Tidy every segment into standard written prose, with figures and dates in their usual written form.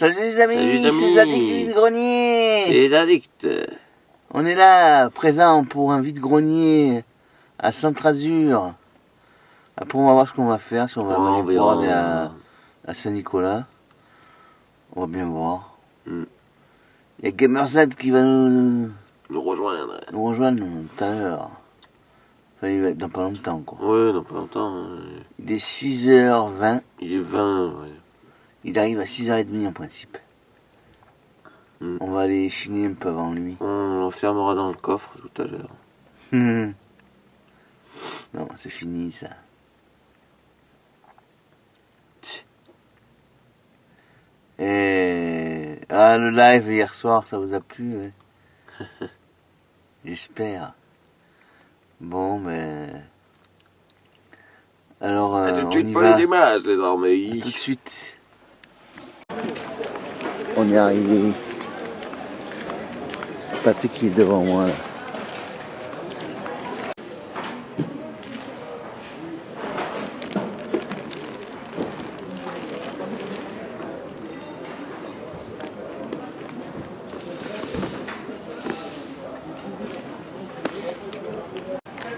Salut les amis, c'est Zadik du vide-grenier. C'est Zadik. On est là, présent pour un vide-grenier à Saint-Azur. Après on va voir ce qu'on va faire, si on va à Saint-Nicolas. On va bien voir. Il y a GamerZ qui va nous rejoindre tout à l'heure. Enfin, il va être dans pas longtemps quoi. Ouais, dans pas longtemps. Il est 6h20. Il est 20, ouais. Il arrive à 6h30 en principe. On va aller chiner un peu avant lui. On l'enfermera dans le coffre tout à l'heure. Non, c'est fini ça. Et... Ah, le live hier soir, ça vous a plu, ouais. J'espère. Bon, ben... Alors, tout de on suite y pour va. les images, les amis. Tout de suite. On est arrivé. Pathé qui est devant moi, là.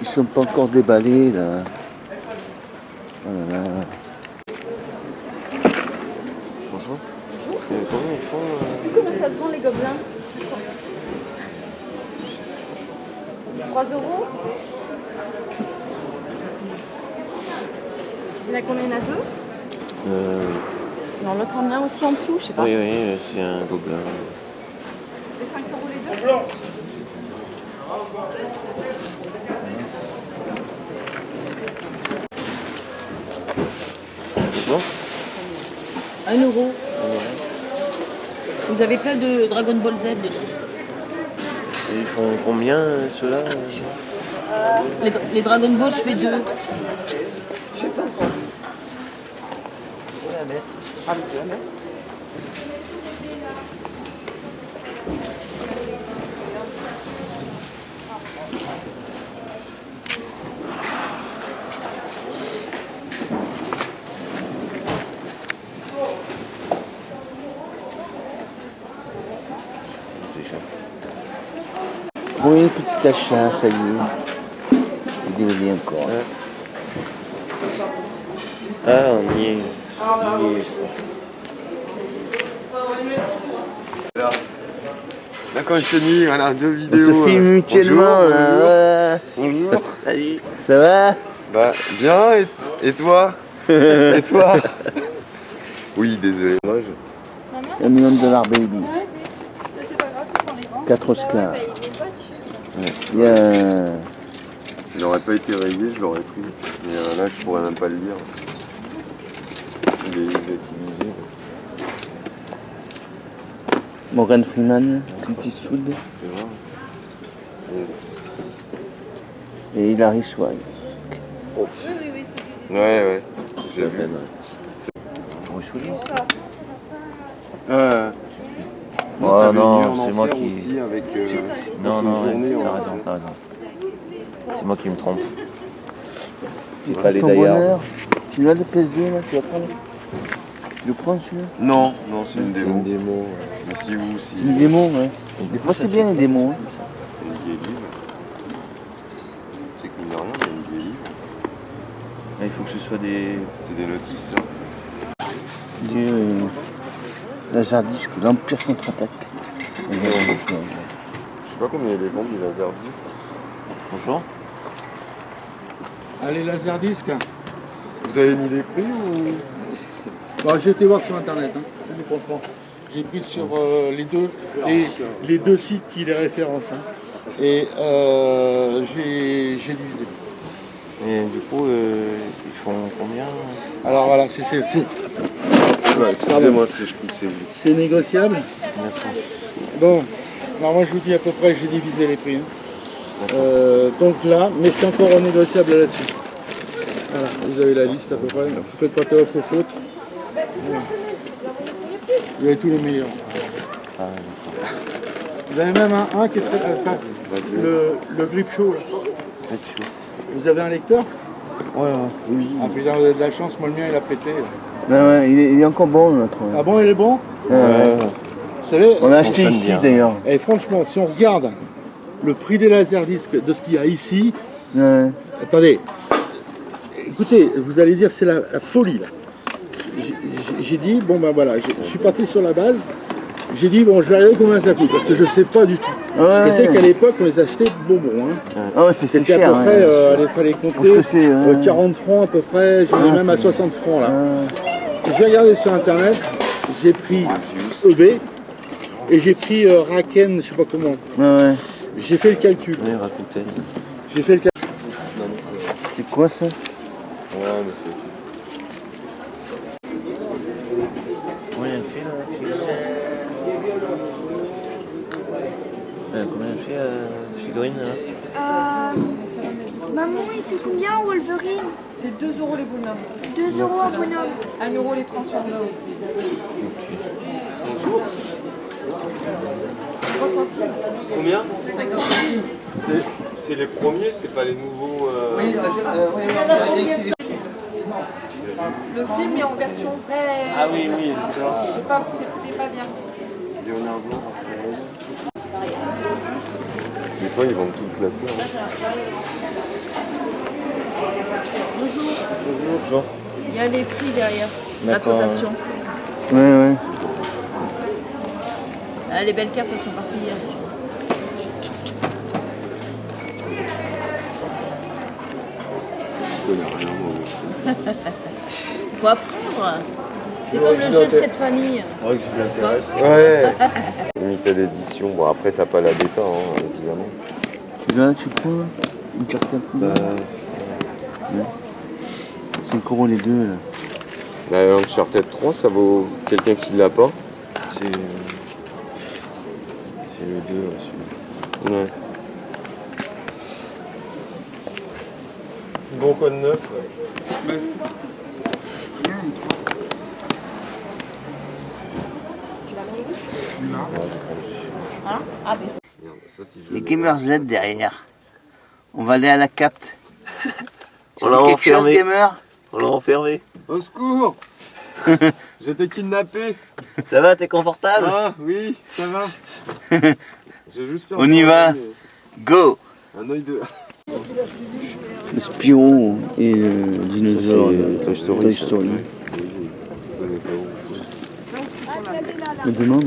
Ils sont pas encore déballés là. Voilà. Bonjour. Bonjour. Comment ils font Comment ça se vend les gobelins? 3 €. Il y en a combien? Il y en a 2? Non, l'autre en a aussi en dessous, je sais pas. Oui, c'est un gobelin. C'est 5 € les deux? Bonjour. 1 €. Vous avez plein de Dragon Ball Z dedans. Et ils font combien ceux-là Les Dragon Ball, je fais 2. Je sais pas. Oui, petit achat, ça y est. Il dévalé encore. Ah, on y est. Là quand je finis, voilà, 2 On vidéos. se filme mutuellement là. Voilà. Bonjour. Salut. Ça va? Bah bien, et toi? Et toi? Oui, désolé. $1 million baby. 4 Oscars. Il y a... Il n'aurait pas été rayé, je l'aurais pris. Mais là, je pourrais même pas le lire. Il est utilisé. Morgan Freeman, Clint Eastwood C'est vrai. et Hilary Swank. Ouais, j'ai la peine. Bruce Willis. Oh non, c'est moi qui... Aussi avec, Non, journée, t'as raison. C'est moi qui me trompe. C'est pas les d'ailleurs. Tu l'as le PS2 là, tu vas prendre? Tu le prends celui-là? Non, c'est une C'est démo. une démo. Mais si vous aussi. C'est une démo, ouais. Des fois c'est bien les démos. Hein. Il y a une vieille livre. C'est que mine de rien, il y a une vieille livre. Il faut que ce soit des... C'est des notices, ça. Du Laserdisc, l'Empire contre-attaque. Je sais pas combien il est vendu du Laserdisc. Bonjour. Allez, Laserdisc. Vous avez mis les prix ou... Bon, j'ai été voir sur internet, hein. Franchement. J'ai pris sur les deux sites qui les référencent. Hein. Et j'ai divisé. Et du coup, ils font combien? Alors voilà, c'est Excusez-moi si je crois que c'est vous. c'est négociable. D'accord. Bon, alors moi je vous dis à peu près, j'ai divisé les prix. Hein. Donc là, mais c'est encore négociable là-dessus. Voilà, vous avez la liste à peu près. Vous faites pas théophile aux fautes. Voilà. Vous avez tous les meilleurs. Ah, Vous avez même un qui est très... Enfin, le grip show. Là. Vous avez un lecteur? Ouais. Oui. Ah putain, vous avez de la chance, moi le mien il a pété. Ben ouais, il est encore bon notre. Ah bon, il est bon? Vous savez, On a acheté fonctionne ici bien. d'ailleurs. et franchement, si on regarde le prix des laserdiscs de ce qu'il y a ici, Ouais. attendez, écoutez, vous allez dire c'est la folie là. J'ai dit, bon ben voilà, je suis parti sur la base, j'ai dit, bon je vais regarder combien ça coûte, parce que je sais pas du tout. Ouais. Je sais qu'à l'époque on les achetait bonbons, hein. Ah ouais, c'est C'était à cher. peu près, Ouais. il fallait Je pense compter que c'est, 40 francs à peu près, j'en ai même à 60 francs là. J'ai regardé sur internet, j'ai pris EB et j'ai pris Raken, je sais pas comment. Ouais. J'ai fait le calcul. Oui, Rakuten. J'ai fait le calcul. C'est quoi ça? Combien elle fait figurine là Maman, il fait combien en Wolverine? C'est 2 euros les bonhommes. 2 euros un bonhomme. 1 euro les Transformers. 50 centimes. Combien? C'est les premiers, c'est pas les nouveaux. Le film est en version vraie. Ah oui, c'est ça. C'était pas bien. Leonardo, Raphaël. Des fois, ils vont tout classer. Hein. Bonjour. Il y a les prix derrière, la D'accord. cotation. Ouais. Ah, les belles cartes, elles sont parties hier. Je connais rien, moi. Faut apprendre. C'est comme le jeu de cette famille. Ouais, que je m'intéresse. Ouais. Limited édition. Bon, après, t'as pas la bêta, hein, évidemment. Tu viens, tu prends là une carte à coup. 5 € les deux là. La Uncharted 3, ça vaut quelqu'un qui l'a pas. C'est le 2, celui-là. Ouais. Bon code 9. Les Gamers Z derrière. On va aller à la capte. Tu On dis l'a quelque chose, enfermé. gamer? On l'a enfermé. Au secours. J'étais kidnappé. Ça va, t'es confortable? Ah oui, ça va. J'ai juste fait On y va. Go! un œil de... Le Spyro et le dinosaure c'est de Toy Story, Toy ça. Story. Je Me demande.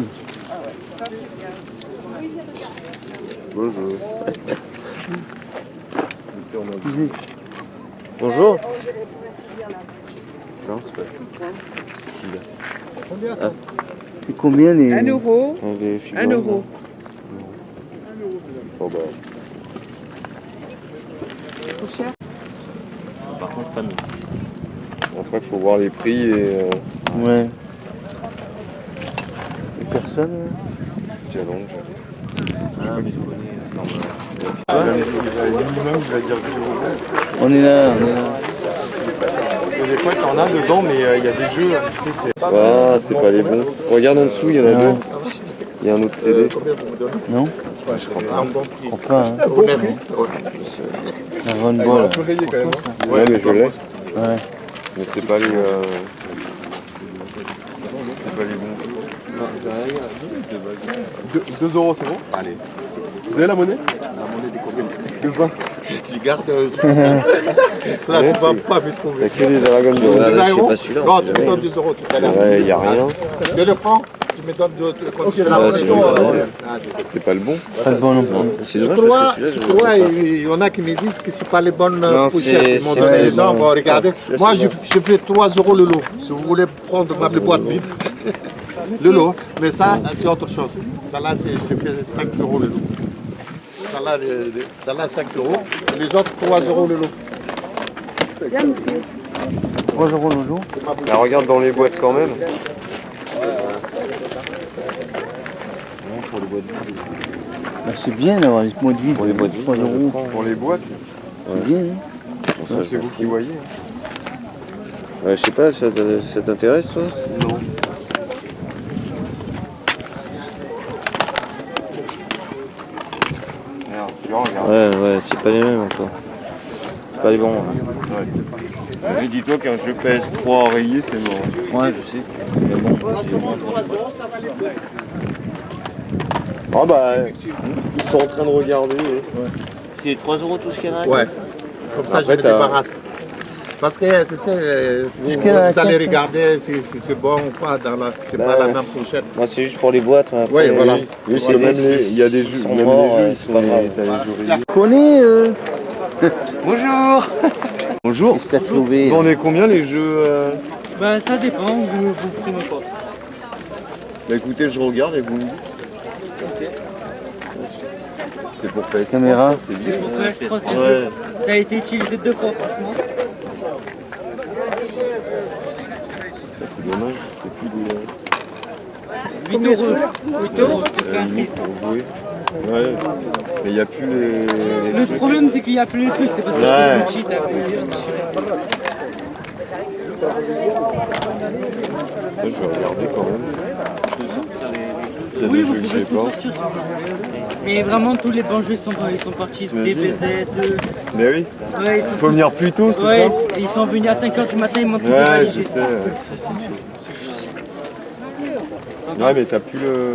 Bonjour. Bonjour. Non, c'est pas... C'est combien les. 1 euro. Les 1 euro. Bon bah... Trop cher. Par contre, pas nous. Après, faut voir les prix et... Ouais. Les personnes. Challenge. Ah, mais je connais, ça semble. Minimum, il va dire 10 euros. On est là. Parce que des fois, t'en as dedans, mais il y a des jeux, tu sais, c'est... Ah, c'est pas les bons. Regarde en dessous, il y en a deux. Il y a un autre CD. Non? Je crois pas. Je crois pas. Hein. Dragon Ball. Ouais, mais je l'ai. Ouais. Mais c'est pas les... C'est pas les bons. 2 euros, c'est bon? Allez, Vous avez la monnaie? la monnaie de combien? De 20. Je garde. Là, Ouais, tu vas c'est- pas me Il y trouver. a que des Dragon Ball. Tu me donnes je 20 sais euros? pas celui-là, Non, on tu sait me jamais. donnes 2 euros tout à l'heure. Ouais, il n'y a rien. Je le prends, tu me donnes quand tu la la monnaie, monnaie. c'est bon, C'est pas le bon. Pas de bon non plus. C'est Je dommage crois, parce que je celui-là, crois, il y en a qui me disent que c'est pas les bonnes Non, pochettes. c'est- Ils m'ont c'est donné vrai, les gens, bon. bon, regardez. Celui-là, Moi, c'est je fais 3 euros le lot. Si vous voulez prendre ma boîte vide, le lot. Mais ça, c'est autre chose. Ça là, je fais 5 euros le lot. Ça là, 5 euros. Et les autres, 3 euros le lot. 3 € le lot. Là, regarde dans les boîtes quand même. Bah, c'est bien d'avoir les mots de vide. Pour les mots de vide, 3 €. Pour les boîtes, C'est bien. Hein. ça, c'est vous qui voyez. je sais pas, ça t'intéresse toi? Non. Regarde, tu vois, regarde. Ouais, c'est pas les mêmes encore. C'est pas les bons. hein. Mais dis-toi qu'un jeu PS3 enrayé, c'est mort. Ouais, je sais. Mais bon, Ah bah, ils sont en train de regarder. c'est 3 € tout ce qu'il y en a. Ouais. Comme ça, Après, je me débarrasse. Parce que, tu sais, vous allez regarder si c'est bon ou pas. C'est pas la même pochette. Moi, c'est juste pour les boîtes. Après, Oui, voilà. Oui, c'est même il y a des jeux, sont même morts, les jeux, ils c'est sont pas grave. t'as les jeux rayés. Connais Bonjour. Bonjour. Qu'est-ce que t'as trouvé? Vous en avez combien les jeux Bah ça dépend, vous prenez pas. Bah écoutez, je regarde et vous me dites. C'était pour PS3, Caméra. ça, c'est bien. C'est pour PS3, c'est Ouais. deux. Ça a été utilisé 2 fois franchement. C'est dommage, c'est plus des 8 €. 8 €, je te fais un prix. limites pour jouer. Ouais, mais il n'y a plus les Le trucs. problème c'est qu'il n'y a plus les trucs, c'est parce que Ouais. je cheat après. Ça, je vais regarder quand même. S'il y a Oui, des vous jeux que pouvez j'ai tout pas. sortir si vous voulez. Mais vraiment tous les bons jeux ils sont partis. T'imagines DBZ, Mais oui, ouais, ils sont faut venir plus tôt, c'est ouais, ça? et ils sont venus à 5 h du matin, ils m'ont tout Ouais, dévalisé. je sais. Ouais, mais t'as plus le...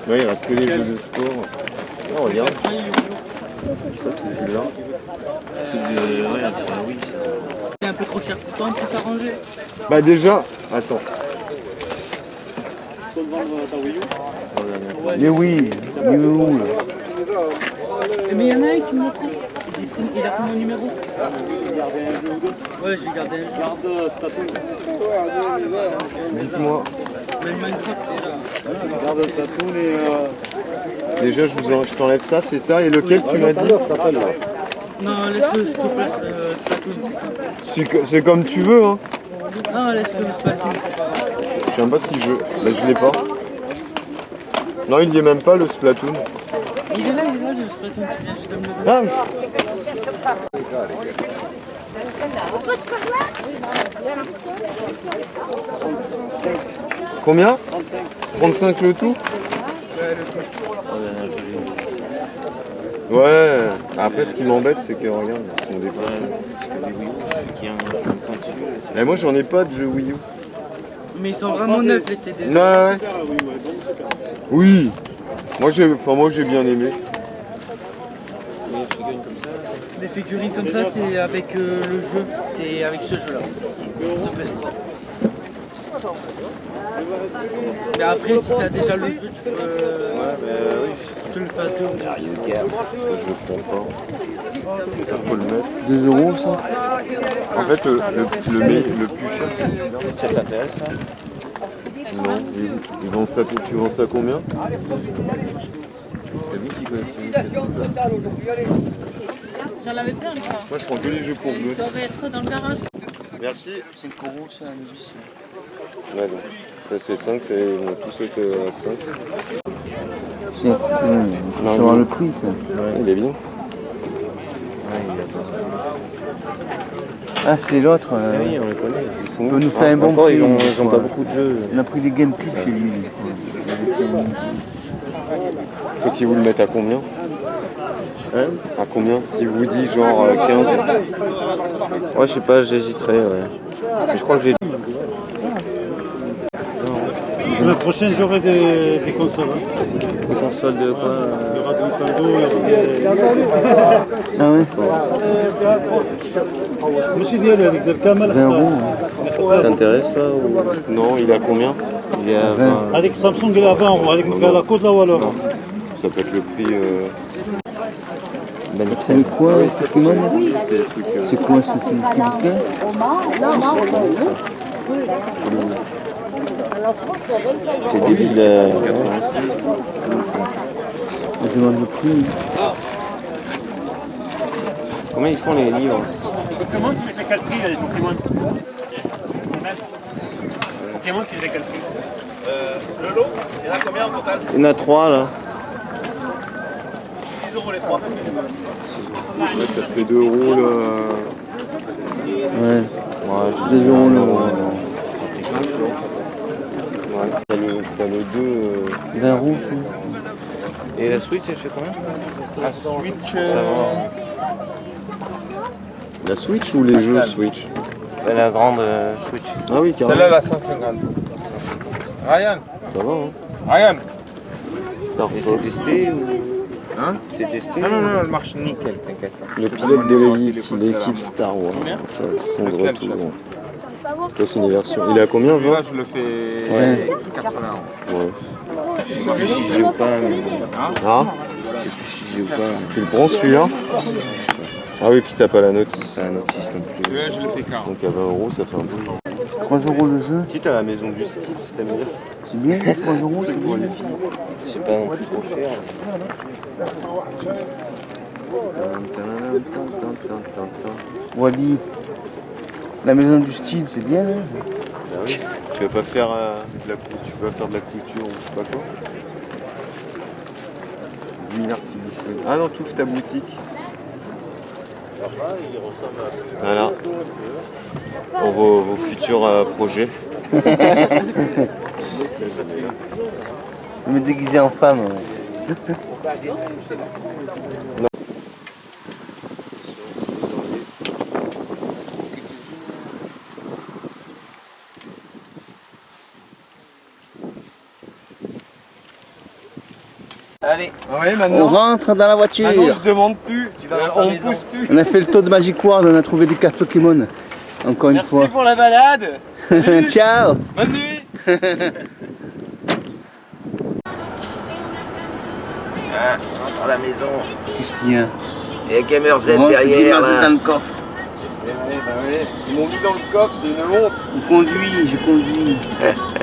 Ouais, il reste que les jeux de sport. Oh, regarde. Ça, c'est celui-là. C'est un peu trop cher pour toi, on peut s'arranger. Bah déjà, attends. Mais oui, il est où là? Mais il y en a un qui me l'a pris. Il a pris mon numéro. Ouais, je vais garder un jeu. Dites-moi. Même Minecraft déjà. Déjà, je t'enlève ça, c'est ça. Et lequel tu m'as dit? Non, laisse-le, s'il te plaît, Splatoon. C'est comme tu veux, hein. Non, laisse-le, Splatoon. Je sais même pas si je... Bah, je l'ai pas. Non, il y est même pas, le Splatoon. Il est là, le Splatoon, tu viens juste de me le donner. Ah, combien? 35 le tout? Ouais, après ce qui m'embête c'est que regarde, ils sont défoncés. Et moi j'en ai pas de jeux Wii U. Mais ils sont vraiment neufs les CD. Ouais. Oui. Moi j'ai bien aimé. Les figurines comme ça, c'est avec le jeu, c'est avec ce jeu-là, de PS3. Mais après, si t'as déjà le jeu, tu peux. Je te le fais à 2 €. Je prends pas. Ça faut le mettre. 2 € ça? En fait le plus cher c'est celui-là. Ça t'intéresse ça? Non. Ils vendent ça, tu vends ça combien? C'est vous qui collectionnez ces trucs-là. J'en avais plein de ça. Moi je prends que les jeux pour Ils gosses. doivent être dans le garage. Merci. 5 € ça, la musique. Ouais, donc, ça c'est 5, ils vont tous être à 5. C'est savoir le prix ça. Ouais, il est bien. Ah, c'est l'autre. Oui, on les connaît. Ils sont Il peut nous faire un bon Encore, prix. ils ont quoi. pas beaucoup de jeux. On a pris des GameCube chez lui. Faut qu'ils vous le mettent à combien? Hein? À combien? Si vous dit genre 15. Ouais, je sais pas, j'hésiterais, ouais. Mais je crois que j'ai... La semaine prochaine, j'aurai des consoles. Des consoles de quoi? Il y aura du Nintendo, il y aura des... Ah ouais? Je me suis dit, avec des camels. 20 €. Ça t'intéresse ça ou... Non, il est à combien? Il est à 20. Avec Samsung, il est à 20 €. Avec me faire la côte là ou alors? Ça peut être le prix. C'est le quoi, Simone? C'est le truc. C'est quoi ça? C'est des petits bouquins? C'est le début de la... 86. On demande le prix. Combien ils font les livres? Pokémon, tu les fais quel prix les Pokémon? Pokémon, tu les fais quel prix? Le lot, il y en a combien en total? Il y en a 3 là. 6 € les 3. Ouais, ça fait 2 € là. Ouais. Ouais, 2 € le Ouais. T'as le 2. 20 €. Et la Switch, elle fait combien? La Switch. Ça va. La Switch ou les jeux Switch? La grande Switch. Ah oui, carrément. Celle-là, la 150. Ryan. Ça va, hein? Ryan. Star Et Fox. c'est testé ou... Hein? C'est testé? Non, elle marche nickel, t'inquiète pas. Le pilote de l'équipe Star Wars. Sont de retour. Toi, c'est une version. Il est à combien, 20? Là, je le fais Ouais. 80 €. Ouais. Je sais plus si j'ai ou pas, mais... Ah? Je sais plus si j'ai ou pas. Tu le prends celui-là? Ah oui, puis t'as pas la notice. Pas la notice non plus. Celui-là, je le fais 40. Donc à 20 € ça fait un peu. 3 € le jeu. Si t'as la maison du style, si t'aimes bien. C'est bien, 3 €, c'est Pour bien. les filles. C'est pas non plus trop cher. Wally, la maison du style, c'est bien, hein? Bah oui. Tu vas pas faire de la couture ou je sais pas quoi. 10 000 articles disponibles. Ah non, tu ouvres ta boutique. Voilà. Pour vos futurs projets. Je vais me déguiser en femme. Allez. Ouais, On maintenant. rentre dans la voiture. Maintenant, je demande plus. On maison. pousse plus. On a fait le tour de Magic World, on a trouvé des cartes Pokémon. Encore une fois. Merci pour la balade. Ciao. Bonne nuit. Ah, on rentre à la maison. Qu'est-ce qu'il y a? Et Gamer Z On rentre derrière, dans là. le coffre. Ils m'ont mis dans le coffre, c'est une honte. On conduit, je conduis.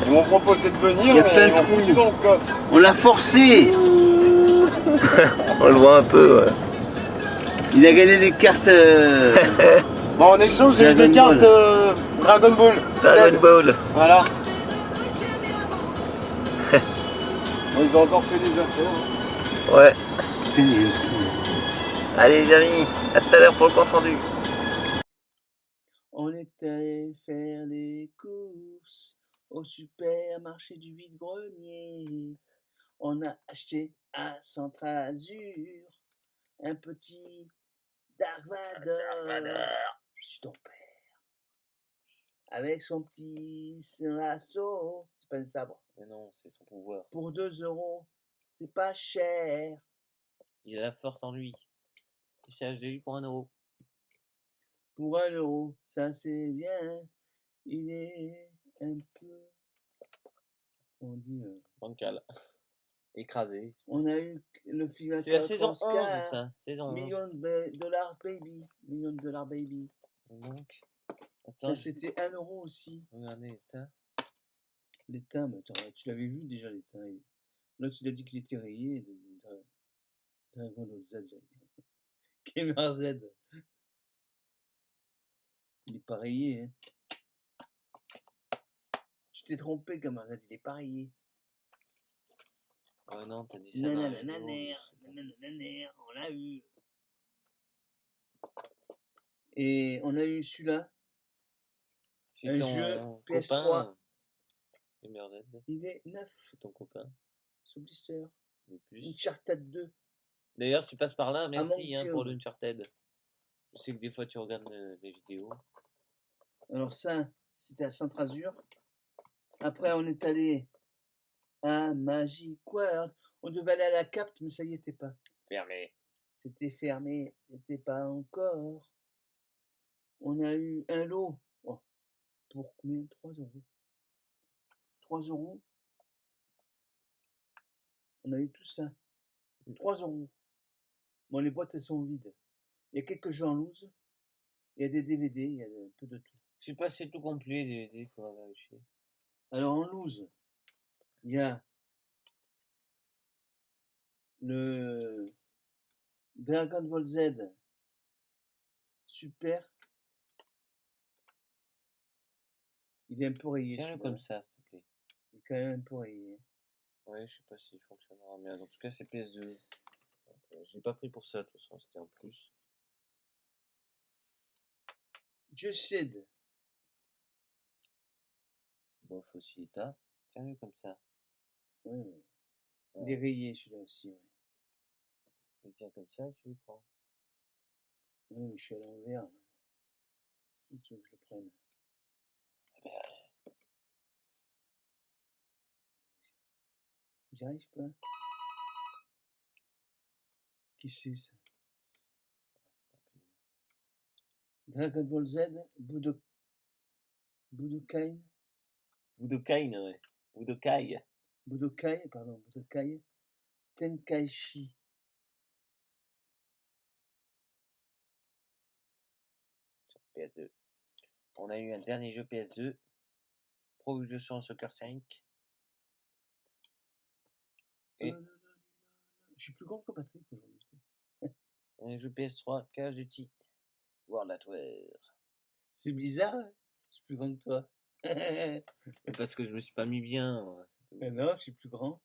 Ils m'ont proposé de venir, Il y a plein mais de ils m'ont trous. foutu dans le coffre. On l'a forcé. On le voit un peu, ouais. Il a gagné des cartes. Bon, en échange, j'ai eu des Dragon cartes Ball. Dragon Ball. Dragon Ball. Voilà. Bon, ils ont encore fait des affaires. Ouais. Putain, il y a un trou. Allez, les amis, à tout à l'heure pour le compte rendu. On est allé faire les courses au supermarché du vide-grenier. On a acheté à Centre-Azur un petit Dark Vador. Je suis ton père. Avec son petit lasso. C'est pas un sabre. Mais non, c'est son pouvoir. Pour 2 €. C'est pas cher. Il a la force en lui. Il s'est acheté lui pour 1 €. Pour 1 €. Ça c'est bien. Il est un peu. On dit. Bancal. Écrasé. On a eu le film. C'est la saison 11, ça. Saison 11. Millions de dollars baby. Millions de dollars baby. Et donc, Ça attends, c'était 1 € aussi. regardez l'état. L'étain, mais attends, tu l'avais vu déjà l'étain. Là tu l'as dit qu'il était rayé. Dragon Ball Z, j'allais dire. Gamer Z. Il est pas rayé, hein. Tu t'es trompé, Gamer Z, il est pas rayé. Ouais, non, t'as dit ça. Dans la vidéo. Nanana, on l'a eu. Et on a eu celui-là. C'est Un ton jeu copain, PS3. Gamer Z. Il est neuf. C'est ton copain. Sous blister. De plus. Uncharted 2. D'ailleurs, si tu passes par là, merci Among hein, pour Us. l'Uncharted. Je sais que des fois tu regardes les vidéos. Alors ça, c'était à Centre-Azur. Après, on est allé à Magic World. On devait aller à la Capte, mais ça y était pas. Fermé. C'était fermé, c'était pas encore. On a eu un lot. Oh, pour combien? 3 €. 3 €. On a eu tout ça. 3 €. Bon, les boîtes, elles sont vides. Il y a quelques jeux en loose. Il y a des DVD, il y a un peu de tout. Je sais pas si c'est tout complet, DVD, il faudra vérifier. Alors, en loose, il y a le Dragon Ball Z Super. Il est un peu rayé. Tiens-le comme ça, s'il te plaît. Il est quand même un peu rayé. Ouais, je sais pas s'il fonctionnera, mais en tout cas, c'est PS2. Donc, je l'ai pas pris pour ça, de toute façon, c'était en plus. Just Said. Bof aussi, état. Tiens-le comme ça. Ouais. Il est rayé celui-là aussi. Ouais. Tu le tiens comme ça, tu le prends. Oui, mais je suis à l'envers. Où tu veux que je le prenne? J'y arrive pas. Qui c'est ça? Dragon Ball Z, Budokai, Budokai, ouais. Budokai. Budokai, pardon, Budokai, Tenkaichi. Sur PS2. On a eu un dernier jeu PS2. Pro Evolution Soccer 5. Et je suis plus grand que Patrick aujourd'hui. un jeu PS3, Call of Duty World at War. C'est bizarre, hein, je suis plus grand que toi. Parce que je me suis pas mis bien. Mais non, je suis plus grand.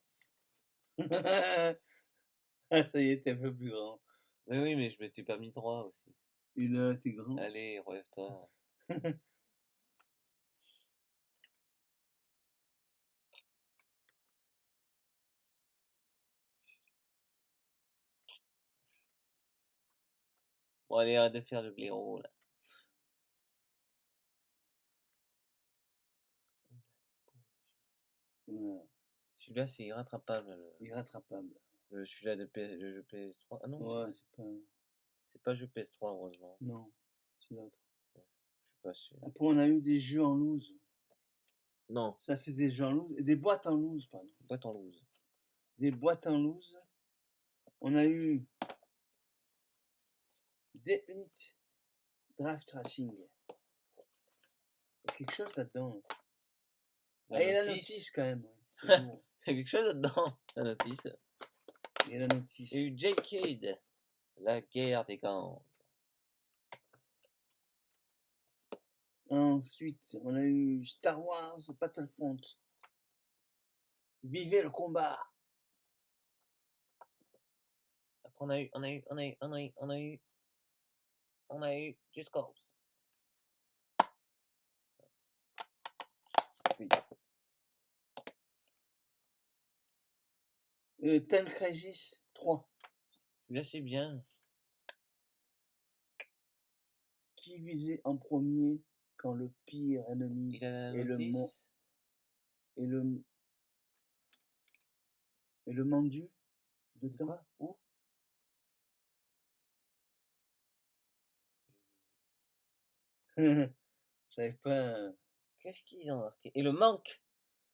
Ah, ça y est, t'es un peu plus grand. Mais oui, mais je m'étais pas mis droit aussi. Et là, t'es grand. Allez, relève-toi. Bon, allez, arrête de faire le blaireau, là. Ouais. Celui-là, c'est irrattrapable. Irrattrapable. Celui-là, le jeu PS3. Ah non, Ouais, c'est pas le jeu PS3, heureusement. Non, c'est l'autre. Je sais pas si... Après, on a eu des jeux en loose. Non. Ça, c'est des jeux en loose. Et des boîtes en loose, pardon. Boîte en loose. Des boîtes en loose. On a eu des unités draft racing. Il y a quelque chose là-dedans. Ah, il y a la notice quand même. Ouais. C'est lourd. Il y a quelque chose là-dedans, la notice. Il y a la notice. Il y a eu J-Cade, la guerre des gangs. Ensuite, on a eu Star Wars Battlefront. Vivez le combat. Après, on a eu Just Cause. Time Crisis 3. Là, c'est bien. Qui visait en premier quand le pire ennemi est le mendu dedans? Où? J'avais pas. Qu'est-ce qu'ils ont marqué? Et le manque.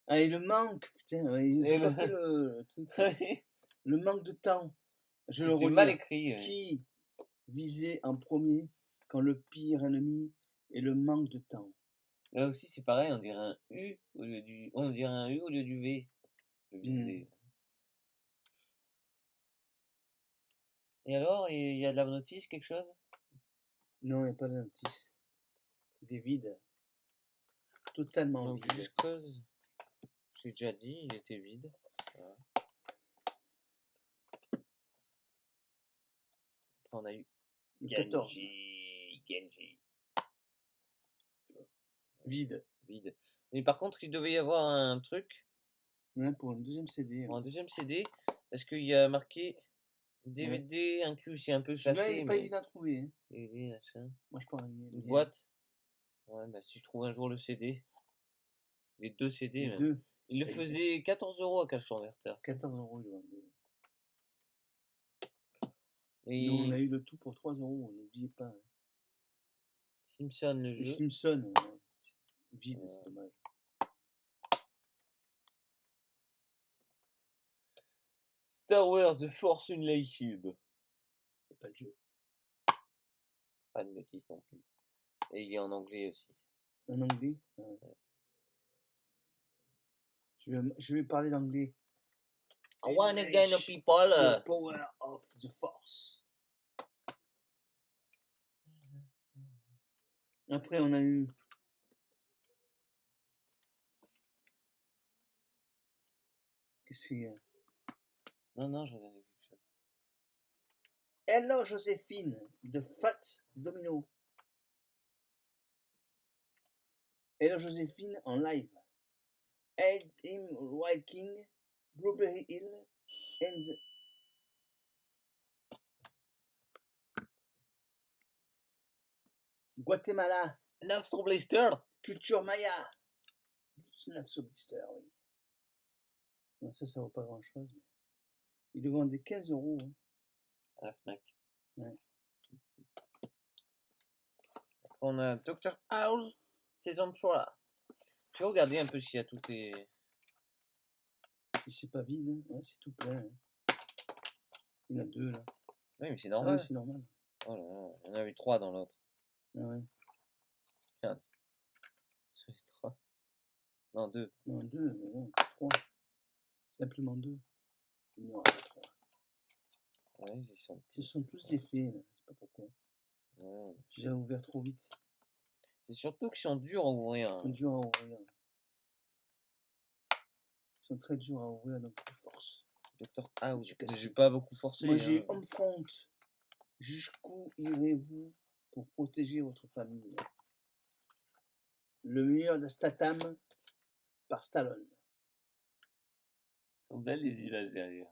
Ah, et le manque, putain, ils ont pas fait le truc. Le manque de temps. Je le C'était relis. mal écrit. Qui visait en premier quand le pire ennemi est le manque de temps? Là aussi, c'est pareil, on dirait un U au lieu du, on dirait un U au lieu du V. Le viser. Et alors, il y a de la notice, quelque chose? Non, il n'y a pas de notice. Il est vide. Totalement donc, vide. Juste Cause, j'ai déjà dit, il était vide. Voilà. Après, on a eu Genji. Vide. Vide. Mais par contre, il devait y avoir un truc. Ouais, pour un deuxième CD. Pour un deuxième CD, parce qu'il y a marqué DVD inclus, c'est un peu Celui-là, facile. il n'est pas évident à trouver. Hein. DVD, machin. Moi, je parie. Une boîte. Ouais, bah si je trouve un jour le CD. Les deux CD, Les même. deux. Il le faisait 14 € à Cash Converter. 14 €, il vendait. Et nous, on a eu le tout pour 3 €, n'oubliez pas. Hein. Simpson, le jeu. Simpson, vide, c'est dommage. Star Wars The Force Unleashed. C'est pas le jeu. Pas de notice non plus. Et il est en anglais aussi. En anglais? Ouais. Je vais parler l'anglais. I wanna again, people. The power of the force. Après, on a eu. Qu'est-ce qu'il y a? Non, je regardais quelque chose. Hello Joséphine de Fats Domino. Hello Joséphine en live. Aid him Viking, Blueberry Hill, and Guatemala 9 blister. Culture Maya. 9 blister, oui. Bon, ça vaut pas grand chose. Mais... Il le vendait 15 €. Hein. À la Fnac. Ouais. Après, on a Dr House, saison 3. Je vais regarder un peu s'il y a tout les... Si c'est pas vide, hein. Ouais, c'est tout plein. Hein. Il y en a 2 là. Oui, mais c'est Ah normal. oui, c'est normal. Oh là là, il y en avait 3 dans l'autre. Ah ouais. Regarde. C'est 3. Non, 2. Non, 2, non, 3. Simplement 2. Il n'y aura pas 3. Ouais, Ce sont tous des faits, là. Je sais pas pourquoi. Ouais. J'ai ouvert trop vite. C'est surtout qu'ils sont durs à ouvrir. Ils sont durs à ouvrir. Ils sont très durs à ouvrir, donc tu forces. Dr House. J'ai pas beaucoup forcé. Moi, j'ai Homefront. Jusqu'où irez-vous pour protéger votre famille? Le meilleur de Statham par Stallone. Ils sont belles les images derrière.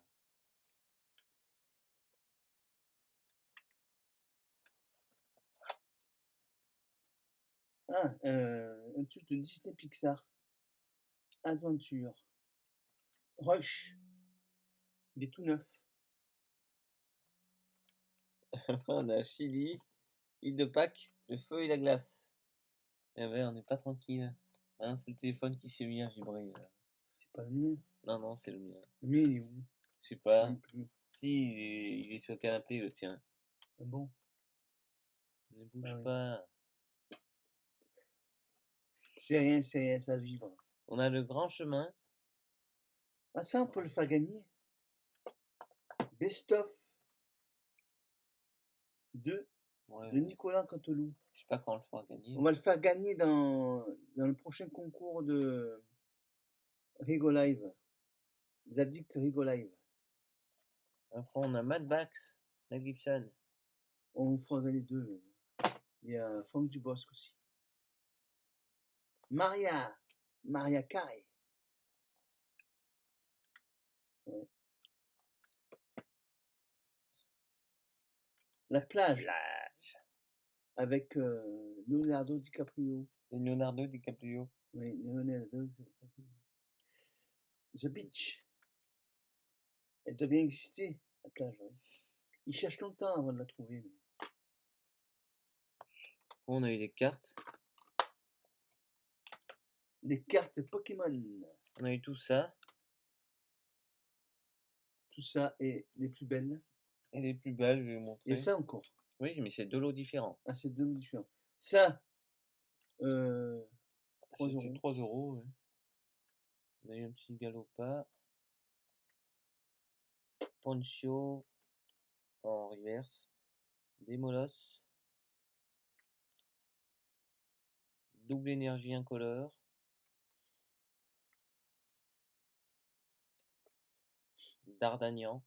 Ah, un truc de Disney Pixar. Aventure. Rush. Il est tout neuf. On a Chili, île de Pâques, le feu et la glace. Eh ben, on n'est pas tranquille. Hein, c'est le téléphone qui s'est mis à vibrer. Là. C'est pas le mien. Non, c'est le mien. Le mien, il est où? Je sais pas. Si, il est sur le canapé, le tien. Ah bon? Ne bouge pas. C'est rien, ça vibre. On a le grand chemin. Ah ça, on peut le faire gagner. Best of 2 de Nicolas Canteloup. Je sais pas quand on le fera gagner. On va le faire gagner dans le prochain concours de Rigo Live. Les addicts Rigo Live. Après, on a Mad Max, Mel Gibson. On fera gagner 2 même. Il y a Franck Dubosc aussi. Maria Carré. Ouais. La plage. Avec Leonardo DiCaprio. Leonardo DiCaprio. Oui, Leonardo DiCaprio. The Beach. Elle doit bien exister, la plage. Oui. Ils cherchent longtemps avant de la trouver. Mais... On a eu des cartes. Les cartes Pokémon. On a eu tout ça. Tout ça est les plus belles. Et les plus belles, je vais vous montrer. Et ça encore. Oui, mais c'est 2 lots différents. Ah, c'est 2 lots différents. Ça, 3 c'est €. 3 €. Ouais. On a eu un petit Galopa. Poncho en reverse. Démolos. Double énergie incolore. D'Artagnan.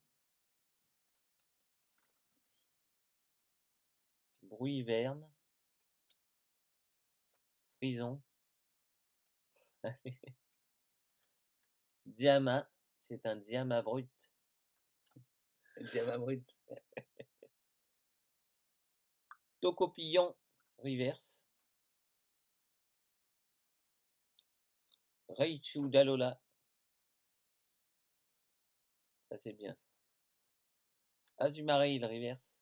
Bruit Verne. Frison. Diama. C'est un diamant brut. Diamant brut. Tocopillon reverse. Raichu Dalola. Ça c'est bien. Azumarill reverse.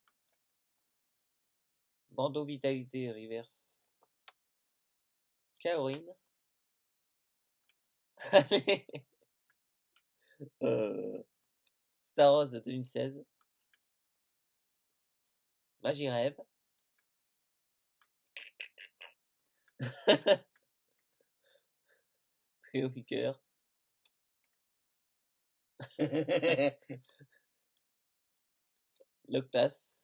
Bandeau Vitalité reverse. Kaorin. Star Wars de 2016. Magirève. Trio Piqueur. Loctas.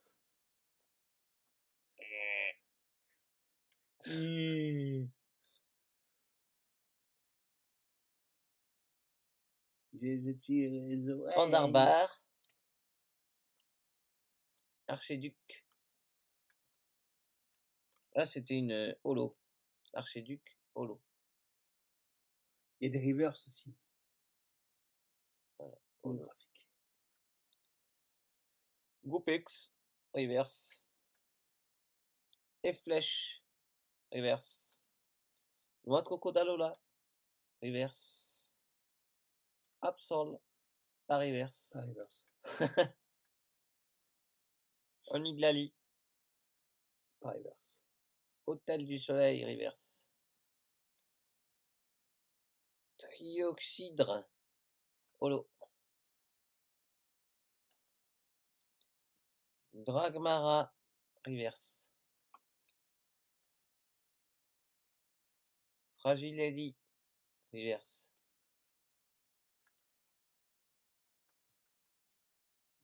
Je les étire les oreilles. Pandarbar. Archéduc. Ah, c'était une holo. Archéduc, holo. Il y a des reverse aussi. Voilà. Holographique. Goupex, reverse. Et flèche. reverse. Noix de coco d'Alola, reverse. Absol, pas reverse. Pas reverse. Oniglali, pas reverse. Hôtel du Soleil, reverse. Trioxydre, holo. Dragmara, reverse. Fragile Eddy, reverse.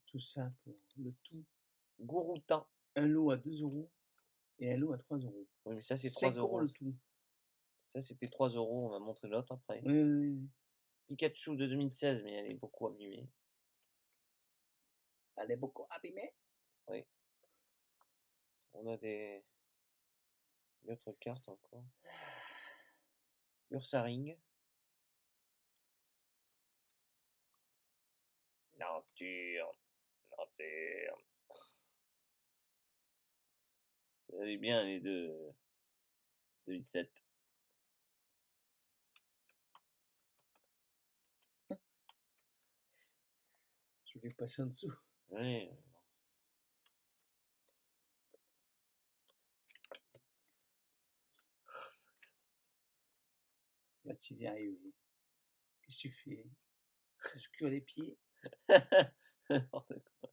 Tout ça pour le tout. Gouroutan. Un lot à 2 € et un lot à 3 €. Oui, mais ça c'est 3 5 € le tout. Ça c'était 3 €, on va montrer l'autre après. Oui. Pikachu de 2016, mais elle est beaucoup abîmée. Elle est beaucoup abîmée. Oui. On a d'autres cartes encore. Ursaring. Nature. Vous allez bien les deux. 2007. Je vais passer en dessous. Oui. Mathilde est arrivée. Qu'est-ce que tu fais? Tu te cures les pieds? N'importe quoi.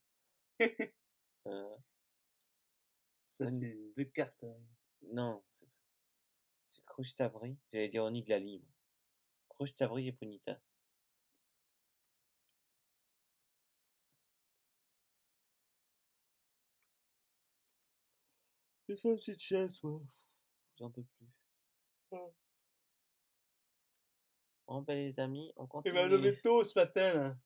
Ça, c'est 2 cartes. Non, c'est Crustabri. J'allais dire Oniglali. Crustabri et Punita. J'ai fait une petite chaise, moi. J'en peux plus. Bon, ben les amis, on continue. Il m'a levé tôt ce matin, là.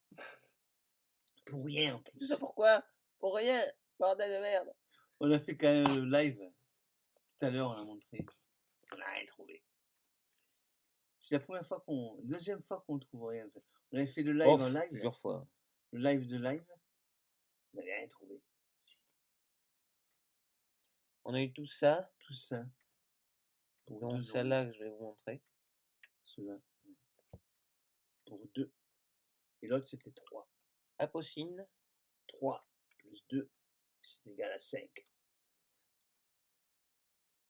Pour rien, en plus. Tout ça pourquoi? Pour rien. Bordel de merde. On a fait quand même le live. Tout à l'heure, on a montré. On n'a rien trouvé. C'est la première fois deuxième fois qu'on trouve rien. En fait. On avait fait le live en live. Plusieurs fois. Le live de live. On n'avait rien trouvé. On a eu tout ça. Tout ça. Donc celle-là que je vais vous montrer. Cela. Pour 2. Et l'autre c'était 3. Apocine. 3 plus 2, c'est égal à 5.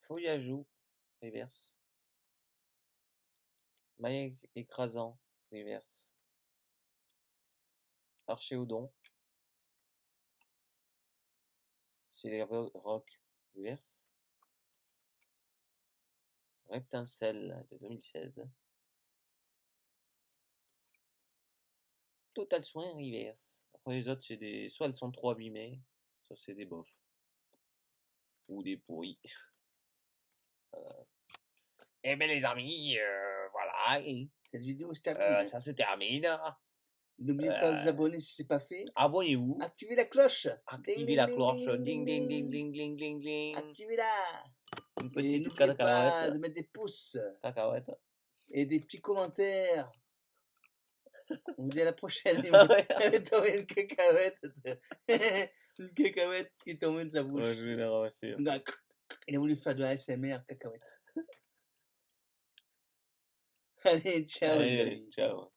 Feuillajou, reverse. Maille écrasant, reverse. Archéodon. C'est les rocs, reverse. Reptincelle de 2016. Total soin, reverse. Après les autres, c'est des. Soit elles sont trop abîmées, soit c'est des bofs. Ou des pourris. Eh bien les amis, voilà. Cette vidéo se termine. Ça se termine. N'oubliez pas de vous abonner si ce n'est pas fait. Abonnez-vous. Activez la cloche. Activez la cloche. Ding ding ding ding ding ding ding. Activez-la. Une petite cacahuète. cacahuète. De mettre des pouces. Cacahuète. Et des petits commentaires. On vous dit à la prochaine. Il m'a tombé une cacahuète. Une cacahuète qui tombait de sa bouche. Ouais, je vais la ramasser. Il a voulu faire de la ASMR, cacahuète. Allez, ciao. Allez, ciao.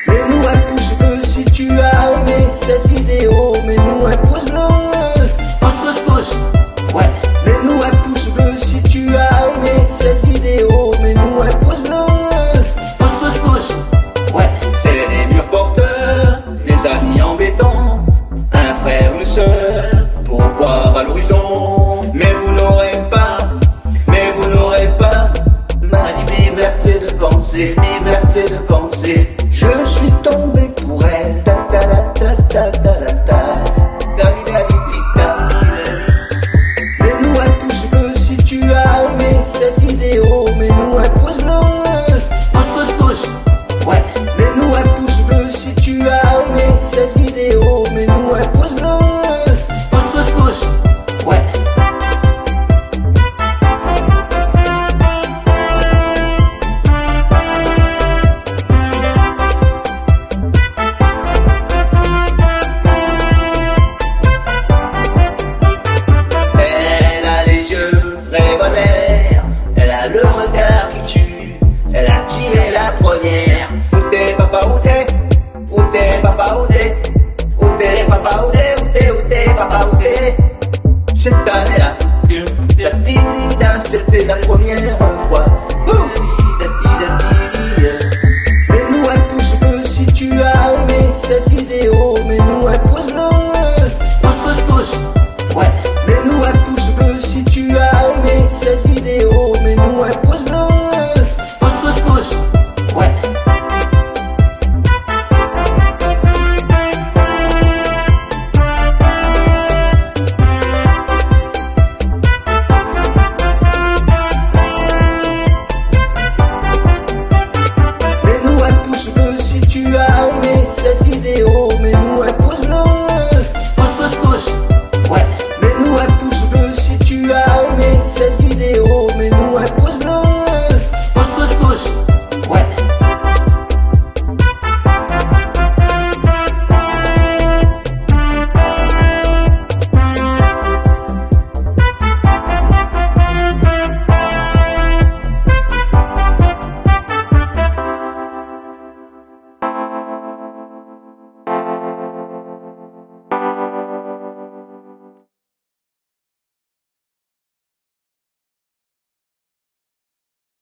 Mets-nous un pouce bleu si tu as aimé cette vidéo. Mets-nous un pouce bleu. Pouce. Ouais. Mets-nous un pouce bleu si tu as aimé cette vidéo. Mets-nous un pouce bleu. Pouce. Ouais. C'est les murs porteurs, des amis en béton, un frère, une sœur, pour voir à l'horizon. Mais vous n'aurez pas ma liberté de penser, Je suis tombé pour elle. Mets-nous un pouce bleu si tu as aimé revolver. Elle a le regard qui tue, elle a tiré la première. Où t'es papa, où t'es? Où t'es papa, où t'es? Où t'es papa, où t'es? Où t'es, où t'es papa, où t'es? Cette année-là, la tida, c'était la première fois. Mets-nous un pouce bleu si tu as aimé cette vidéo. Mets-nous un pouce bleu. Pouce, pouce, pouce. Ouais. Mets-nous un pouce bleu si tu as aimé cette vidéo.